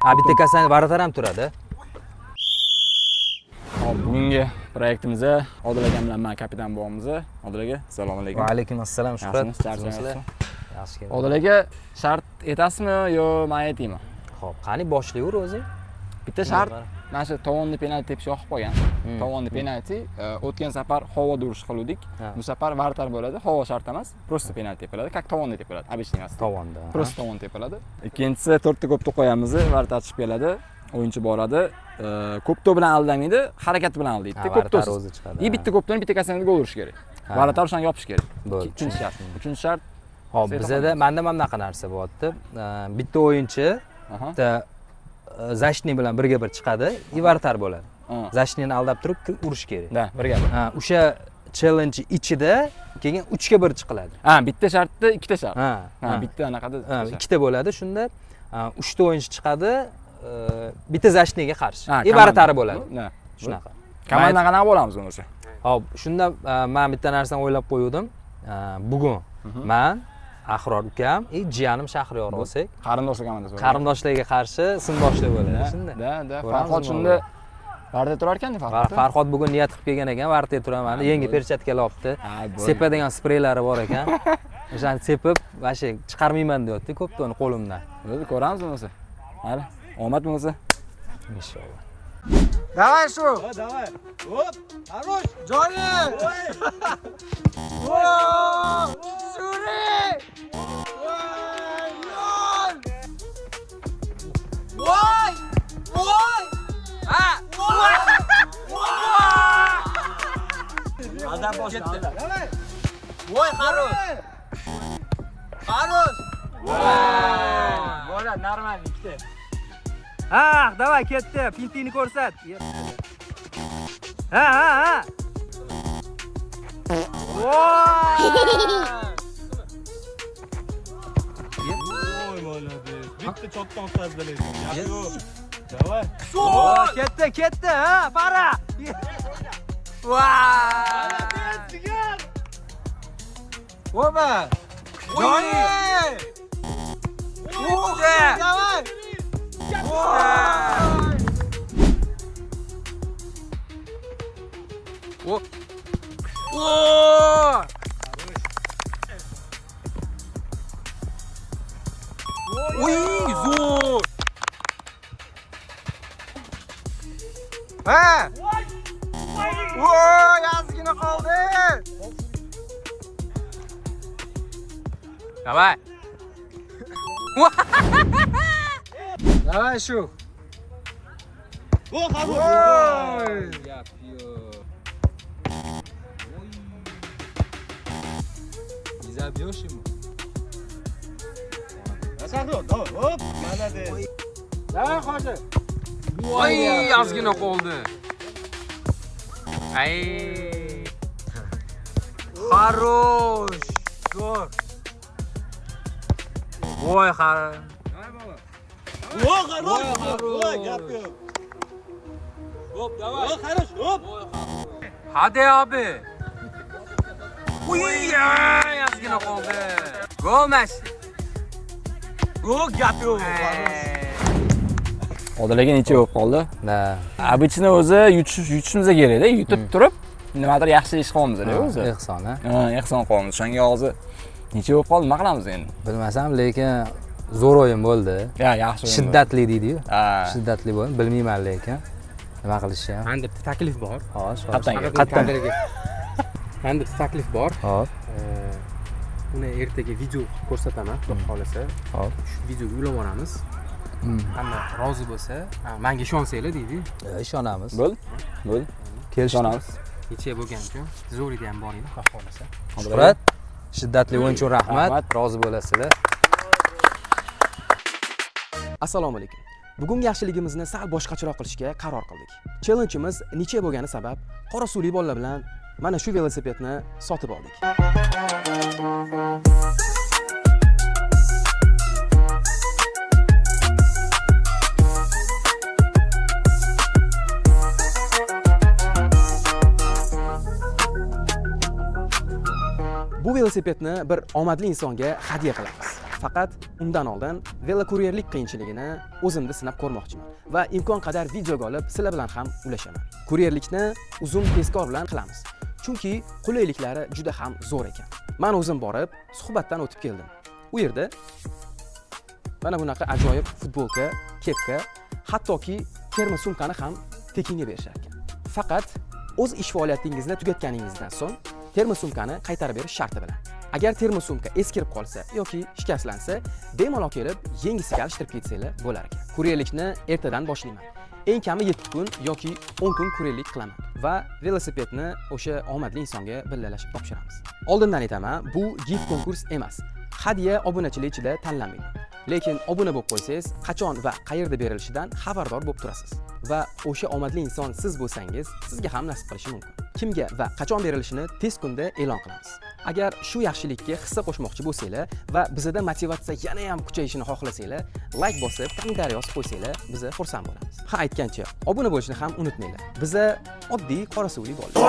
Bitta kasani Varatar ham turadi. Hop, bugungi proyektimizda Odil akam bilan men kapitan bo'lamiz. Odil aka, assalomu alaykum. Va alaykum assalom, Shuhrat. Yaxshi keldingiz. Odil aka, shart etasizmi yo men aytaymi? Xo'p, qani boshlayver o'zing. Bitta shart, mana shu tovonni penalti tepish yoqib qo'ygan. Tovonni penalti, o'tgan safar havo durish qildik. Bu safar Varatar bo'ladi, havo shart emas, просто penalti tepiladi, как tovonni tepiladi, обычный emas. Tovonda. Просто tovon tepiladi. Ikkinchisi, to'rtta ko'pni qo'yamiz, Varatar chiqib keladi. O'yinchi boradi. Ko'pto bilan aldamaydi, harakat bilan aldaydi. Ko'pto o'zi chiqadi. Bitta ko'pdan bitta kasani gol urish kerak. Varatar o'shani yopish kerak. Uchinchi shart. Uchinchi shart. Hop, bizda menda ham bunaqa narsa bo'lyapti. Bitta o'yinchi bitta Zashni bilan birga bir chiqadi, Varatar bo'ladi. Zashnini aldab turib urish kerak. Da, birga bir. O'sha challenge ichida keyin 3 ga 1 chiqiladi. Bitta shartda ikkita shart. Bitta anaqada ikkita bo'ladi. Shunda 3 ta o'yinchi chiqadi, bitta Zashniga qarshi. Varatari bo'ladi. Shunaqa. Komandadan qanaqa bo'lamiz o'sha? Hop, shunda men bitta narsani o'ylab qo'ydim. Bugun men Ahror ukam, jiyanim Shahriyor bo'lsak, qarindoshlar komandasi bo'ladi. Qarindoshlarga qarshi sindoshlar bo'ladi. Shunda. Da. Farhod shunda Varda turar ekan, Farhod. Farhod bugun niyat qilib kelgan ekan, Varda turaman. Yangi perchatkalar olibdi. Sepadigan spreylari bor ekan. O'shani sepib, vashi chiqarmayman deyapti, ko'ptoni qo'limdan. O'zi ko'ramiz bo'lsa. Hali, omad bo'lsa. Inshaalloh. Давай, Шу! Давай! Оп! Хорош! Джонни! Ой! Шури! Ой! Ой! Adam boşladı. Oy, хорош! Хорош! Bo'la, normal ikkita. Давай, ketdi. Fintini ko'rsat. Ha. Oy, молодец. Bitti çoktan fazlalaydı. Давай. Ketdi, ha, Fara. Oba! Johnny! Давай! Oy, zo'r. Ha! Voy, ozgina qoldi. Давай. Давай, Шу. О, хорош. Ой. Не забьешь ему? Оп, молодец. Давай, Хоша. Oy, ozgina qoldi. Ay. Хорош. Zo'r. Voy, xar. О, хорош. Ой, gap yo'q. Hop, давай. О, хорош. Hop. Hadi abi. Uy, ozgina qoldi. Gol mash. O, gap yo'q. Odil aka necha bo'lib qoldi? Обычно o'zi yutishimiz kerak-da, yutib turib, nimadir yaxshi ish qilamiz-da o'zi. Ehson, ha? Ehson qilamiz. O'shanga hozir necha bo'lib qoldi, nima qilamiz endi? Bilmasam, lekin zo'r o'yin bo'ldi. Yaxshi o'yin. Shiddatli deydi-yu. Shiddatli bo'ldi. Bilmayman lekin nima qilishni ham. Menda bitta taklif bor. Xo'sh, Qattan. Menda bitta taklif bor. Hop. Uni ertaga video ko'rsataman, xudo xolasa. Hop. Shu videoga ulab olamiz. Hamma rozi bo'lsa, menga ishonsanglar deydi. Ishonamiz. Bo'l. Kelishamiz. Necha bo'lgan-ku? Zo'rida ham boring, xudo xolasa. Shuhrat, shiddatli o'yin uchun rahmat. Rozi bo'lasizlar. Assalomu alaykum. Bugungi yaxshiligimizni sal boshqacharoq qilishga qaror qildik. Challenge'imiz necha bo'lgani sabab qora suvli bolalar bilan mana shu velosipedni sotib oldik. Bu velosipedni bir omadli insonga hadya qilamiz. Faqat undan oldin velokuryerlik qiyinchiligini o'zimda sinab ko'rmoqchiman va imkon qadar videoga olib sizlar bilan ham ulashaman. Kuryerlikni uzun tezkor bilan qilamiz. Chunki qulayliklari juda ham zo'r ekan. Men o'zim borib, suhbatdan o'tib keldim. U yerda mana bunaqa ajoyib futbolka, kepka, hattoki terma sumkani ham tekinga berishar ekan. Faqat o'z ish faoliyatingizni tugatganingizdan so'ng terma sumkani qaytarib berish sharti bilan. Agar terma sumka eskirib qolsa yoki shikastlansa, bemalol kelib yengisiga alishtirib ketsanglar bo'lar ekan. Kuryerlikni ertadan boshlayman. Eng kami 7 kun yoki 10 kun kuryerlik qilaman va velosipedni o'sha omadli insonga billalashib topshiramiz. Oldindan aytaman, bu gift konkurs emas. Hadya obunachilik ichida tanlanmaydi. Lekin obuna bo'lib qo'ysangiz, qachon va qayerda berilishidan xabardor bo'lib turasiz. Va o'sha omadli inson siz bo'lsangiz, sizga ham nasib qilishi mumkin. Kimga va qachon berilishini tez kunda e'lon qilamiz. Agar shu yaxshilikka hissa qo'shmoqchi bo'lsanglar va bizda motivatsiya yana ham kuchayishini xohlasanglar, like bosib, kommentariy yozib qo'ysanglar, biz xursand bo'lamiz. Ha, aytgancha, obuna bo'lishni ham unutmanglar. Biza oddiy qora suvli bolalar.